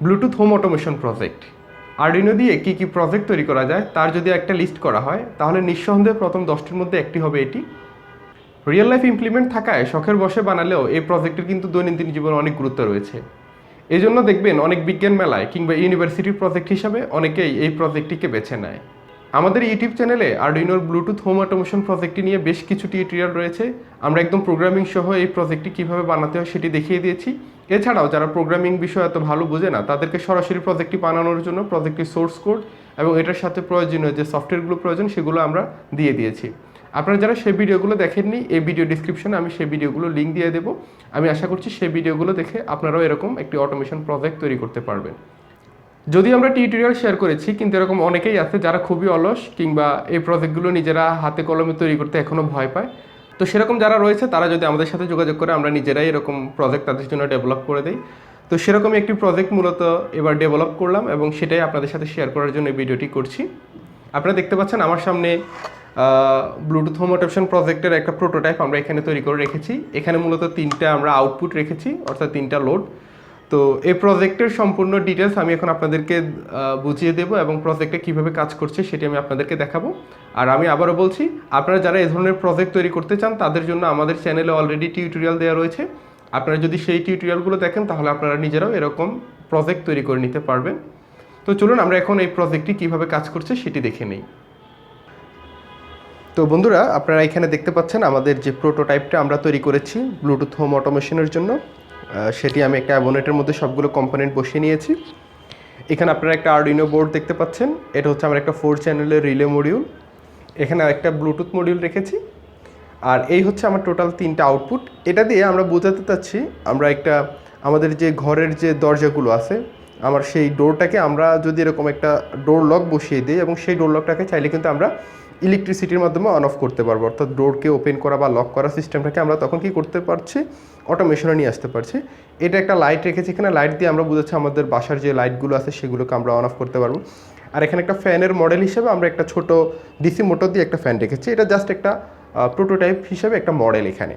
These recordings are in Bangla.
Bluetooth home automation project. Arduino দিয়ে কী কী প্রজেক্ট তৈরি করা যায় তার যদি একটা লিস্ট করা হয় তাহলে নিঃসন্দেহে প্রথম 10টির মধ্যে একটি হবে এটি। রিয়েল লাইফ ইমপ্লিমেন্ট থাকায় শখের বশে বানালেও এই প্রজেক্টের কিন্তু দৈনন্দিন জীবনে অনেক গুরুত্ব রয়েছে। এই জন্য দেখবেন অনেক বিজ্ঞান মেলায় কিংবা ইউনিভার্সিটির প্রজেক্ট হিসাবে অনেকেই এই প্রজেক্টটিকে বেছে নেয়। আমাদের ইউটিউব চ্যানেলে আরডুইনোর ব্লুটুথ হোম অটোমেশন প্রজেক্টটি নিয়ে বেশ কিছু টিউটোরিয়াল রয়েছে। আমরা একদম প্রোগ্রামিং সহ এই প্রজেক্টটি কীভাবে বানাতে হয় সেটি দেখিয়ে দিয়েছি। এছাড়াও যারা প্রোগ্রামিং বিষয় এত ভালো বোঝে না তাদেরকে সরাসরি প্রজেক্টটি বানানোর জন্য প্রজেক্টটির সোর্স কোড এবং এটার সাথে প্রয়োজনীয় যে সফটওয়্যারগুলো প্রয়োজন সেগুলো আমরা দিয়ে দিয়েছি। আপনারা যারা সেই ভিডিওগুলো দেখেননি এই ভিডিও ডিসক্রিপশনে আমি সেই ভিডিওগুলো লিঙ্ক দিয়ে দেবো। আমি আশা করছি সেই ভিডিওগুলো দেখে আপনারাও এরকম একটি অটোমেশন প্রজেক্ট তৈরি করতে পারবেন। যদি আমরা টিউটোরিয়াল শেয়ার করেছি কিন্তু এরকম অনেকেই আছে যারা খুবই অলস কিংবা এই প্রজেক্টগুলো নিজেরা হাতে কলমে তৈরি করতে এখনও ভয় পায়। তো সেরকম যারা রয়েছে তারা যদি আমাদের সাথে যোগাযোগ করে আমরা নিজেরাই এরকম প্রজেক্ট তাদের জন্য ডেভেলপ করে দিই। তো সেরকমই একটি প্রজেক্ট মূলত এবার ডেভেলপ করলাম এবং সেটাই আপনাদের সাথে শেয়ার করার জন্য এই ভিডিওটি করছি। আপনারা দেখতে পাচ্ছেন আমার সামনে ব্লুটুথ হোম অটোমেশন প্রজেক্টের একটা প্রোটোটাইপ আমরা এখানে তৈরি করে রেখেছি। এখানে মূলত 3টা আমরা আউটপুট রেখেছি, অর্থাৎ 3টা লোড। তো এই প্রজেক্টের সম্পূর্ণ ডিটেলস আমি এখন আপনাদেরকে বুঝিয়ে দেবো এবং প্রজেক্টে কীভাবে কাজ করছে সেটি আমি আপনাদেরকে দেখাবো। আর আমি আবারও বলছি, আপনারা যারা এই ধরনের প্রজেক্ট তৈরি করতে চান তাদের জন্য আমাদের চ্যানেলে অলরেডি টিউটোরিয়াল দেওয়া রয়েছে। আপনারা যদি সেই টিউটোরিয়ালগুলো দেখেন তাহলে আপনারা নিজেরাও এরকম প্রজেক্ট তৈরি করে নিতে পারবেন। তো চলুন আমরা এখন এই প্রজেক্টটি কীভাবে কাজ করছে সেটি দেখে নিই। তো বন্ধুরা, আপনারা এখানে দেখতে পাচ্ছেন আমাদের যে প্রোটোটাইপটা আমরা তৈরি করেছি ব্লুটুথ হোম অটোমেশনের জন্য, সেটি আমি একটা অ্যাবোনেটের মধ্যে সবগুলো কম্পোনেন্ট বসিয়ে নিয়েছি। এখানে আপনারা একটা আরডুইনো বোর্ড দেখতে পাচ্ছেন, এটা হচ্ছে আমার একটা 4 চ্যানেলের রিলে মডিউল। এখানে একটা ব্লুটুথ মডিউল রেখেছি। আর এই হচ্ছে আমার টোটাল 3টা আউটপুট। এটা দিয়ে আমরা বোঝাতে চাচ্ছি আমরা একটা আমাদের যে ঘরের যে দরজাগুলো আছে আমার সেই ডোরটাকে আমরা যদি এরকম একটা ডোর লক বসিয়ে দিই এবং সেই ডোর লকটাকে চাইলে কিন্তু আমরা ইলেকট্রিসিটির মাধ্যমে অন অফ করতে পারবো, অর্থাৎ ডোরকে ওপেন করা বা লক করা সিস্টেমটাকে আমরা তখন কি করতে পারছি, অটোমেশনে নিয়ে আসতে পারছি। এটা একটা লাইট রেখেছি এখানে, লাইট দিয়ে আমরা বোঝাচ্ছি আমাদের বাসার যে লাইটগুলো আছে সেগুলোকে আমরা অন অফ করতে পারবো। আর এখানে একটা ফ্যানের মডেল হিসেবে আমরা একটা ছোট ডিসি মোটর দিয়ে একটা ফ্যান রেখেছি। এটা জাস্ট একটা প্রোটোটাইপ হিসেবে একটা মডেল এখানে।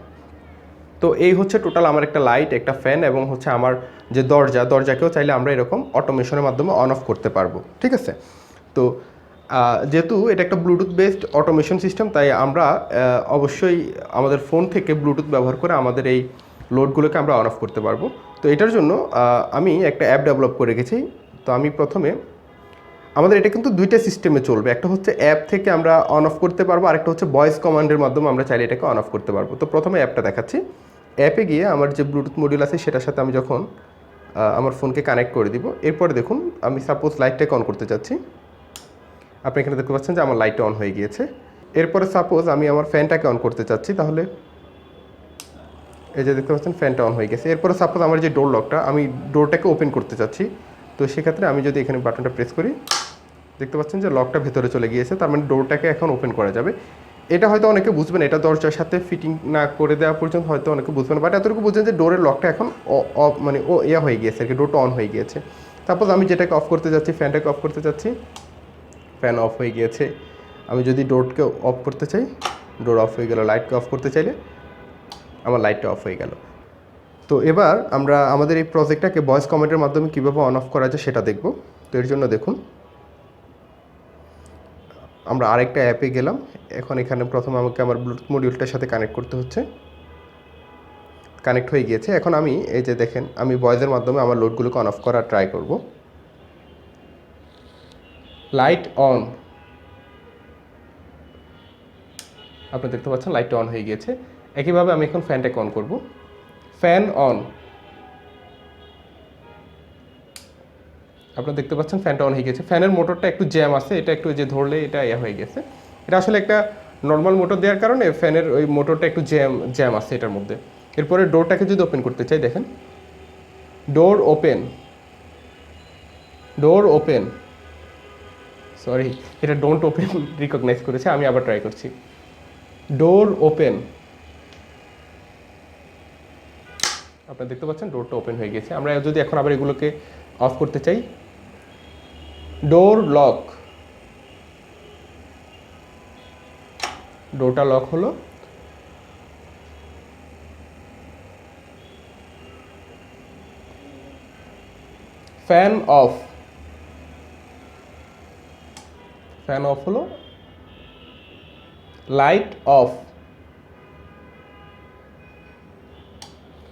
তো এই হচ্ছে টোটাল আমার একটা লাইট, একটা ফ্যান এবং হচ্ছে আমার যে দরজাকেও চাইলে আমরা এরকম অটোমেশনের মাধ্যমে অন অফ করতে পারবো। ঠিক আছে। তো যেহেতু এটা একটা ব্লুটুথ বেসড অটোমেশন সিস্টেম তাই আমরা অবশ্যই আমাদের ফোন থেকে ব্লুটুথ ব্যবহার করে আমাদের এই লোডগুলোকে আমরা অন অফ করতে পারবো। তো এটার জন্য আমি একটা অ্যাপ ডেভেলপ করে রেখেছি। তো আমি প্রথমে আমাদের এটা কিন্তু 2টা সিস্টেমে চলবে, একটা হচ্ছে অ্যাপ থেকে আমরা অন অফ করতে পারবো, আরেকটা হচ্ছে ভয়েস কমান্ডের মাধ্যমে আমরা চাইলে এটাকে অন অফ করতে পারবো। তো প্রথমে অ্যাপটা দেখাচ্ছি। অ্যাপে গিয়ে আমার যে ব্লুটুথ মডিউল আছে সেটার সাথে আমি যখন আমার ফোনকে কানেক্ট করে দিব, এরপরে দেখুন আমি সাপোজ লাইটটাকে অন করতে চাচ্ছি। আপনি এখানে দেখতে পাচ্ছেন যে আমার লাইটটা অন হয়ে গিয়েছে। এরপরে সাপোজ আমি আমার ফ্যানটাকে অন করতে চাচ্ছি, তাহলে এই যে দেখতে পাচ্ছেন ফ্যানটা অন হয়ে গেছে। এরপরে সাপোজ আমার যে ডোর লকটা, আমি ডোরটাকে ওপেন করতে চাচ্ছি, তো সেক্ষেত্রে আমি যদি এখানে বাটনটা প্রেস করি দেখতে পাচ্ছেন যে লকটা ভেতরে চলে গিয়েছে, তার মানে ডোরটাকে এখন ওপেন করা যাবে। এটা হয়তো অনেকে বুঝবেন, এটা দরজার সাথে ফিটিং না করে দেওয়া পর্যন্ত হয়তো অনেকে বুঝবেন, বাট এতটুকু বুঝছেন যে ডোরের লকটা এখন মানে হয়ে গিয়েছে আর কি, ডোরটা অন হয়ে গিয়েছে। সাপোজ আমি যেটাকে অফ করতে যাচ্ছি, ফ্যানটাকে অফ করতে চাচ্ছি, ফ্যান অফ হয়ে গিয়েছে। আমি যদি ডোরকে অফ করতে চাই, ডোর অফ হয়ে গেল। লাইটকে অফ করতে চাইলে আমার লাইটটা অফ হয়ে গেল। তো এবার আমরা আমাদের এই প্রজেক্টটাকে ভয়েস কমান্ডের মাধ্যমে কীভাবে অন অফ করা যায় সেটা দেখব। তো এর জন্য দেখুন আমরা আরেকটা অ্যাপে গেলাম। এখন এখানে প্রথমে আমাকে আমার ব্লুটুথ মডিউলটার সাথে কানেক্ট করতে হচ্ছে। কানেক্ট হয়ে গিয়েছে। এখন আমি এই যে দেখেন আমি ভয়েসের মাধ্যমে আমার লোডগুলোকে অন অফ করার ট্রাই করব। লাইট অন, আপনি দেখতে পাচ্ছেন লাইটটা অন হয়ে গিয়েছে। একইভাবে আমি এখন ফ্যানটাকে অন করব। ফ্যান অন, আপনারা দেখতে পাচ্ছেন ফ্যানটা অন হয়ে গেছে। ফ্যানের মোটরটা একটু জ্যাম আছে, এটা একটু যে ধরলে এটা হয়ে গেছে। এটা আসলে একটা নর্মাল মোটর দেওয়ার কারণে ফ্যানের ওই মোটরটা একটু জ্যাম আছে এটার মধ্যে। এরপরে ডোরটাকে যদি ওপেন করতে চাই, দেখেন door open, door open, sorry এটা ডোন্ট ওপেন রিকগনাইজ করেছে, আমি আবার ট্রাই করছি। ডোর ওপেন, আপনারা দেখতে পাচ্ছেন ডোরটা ওপেন হয়ে গেছে। আমরা যদি এখন আবার এগুলোকে অফ করতে চাই, ডোর লক, ডোরটা লক হলো। ফ্যান অফ হলো লাইট অফ,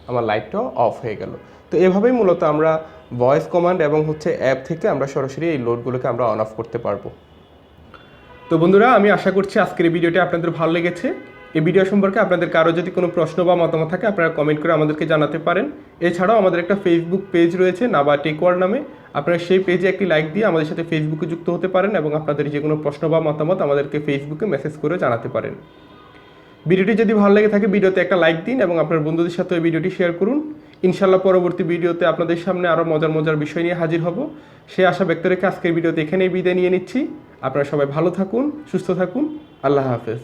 আমার লাইটটাও অফ হয়ে গেল। তো এভাবেই মূলত আমরা ভয়েস কমান্ড এবং হচ্ছে অ্যাপ থেকে আমরা সরাসরি এই লোডগুলোকে আমরা অন অফ করতে পারবো। তো বন্ধুরা, আমি আশা করছি আজকের এই ভিডিওটি আপনাদের ভালো লেগেছে। এই ভিডিও সম্পর্কে আপনাদের কারো যদি কোনো প্রশ্ন বা মতামত থাকে আপনারা কমেন্ট করে আমাদেরকে জানাতে পারেন। এছাড়াও আমাদের একটা ফেসবুক পেজ রয়েছে নাবা টেকওয়ার্ল্ড নামে, আপনারা সেই পেজে একটি লাইক দিয়ে আমাদের সাথে ফেসবুকে যুক্ত হতে পারেন এবং আপনাদের যে কোনো প্রশ্ন বা মতামত আমাদেরকে ফেসবুকে মেসেজ করে জানাতে পারেন। ভিডিওটি যদি ভালো লেগে থাকে ভিডিওতে একটা লাইক দিন এবং আপনার বন্ধুদের সাথে এই ভিডিওটি শেয়ার করুন। ইনশাল্লাহ পরবর্তী ভিডিওতে আপনাদের সামনে আরও মজার বিষয় নিয়ে হাজির হব। সে আশা ব্যক্ত রেখে আজকের ভিডিওতে এখানেই বিদায় নিয়ে নিচ্ছি। আপনারা সবাই ভালো থাকুন, সুস্থ থাকুন। আল্লাহ হাফেজ।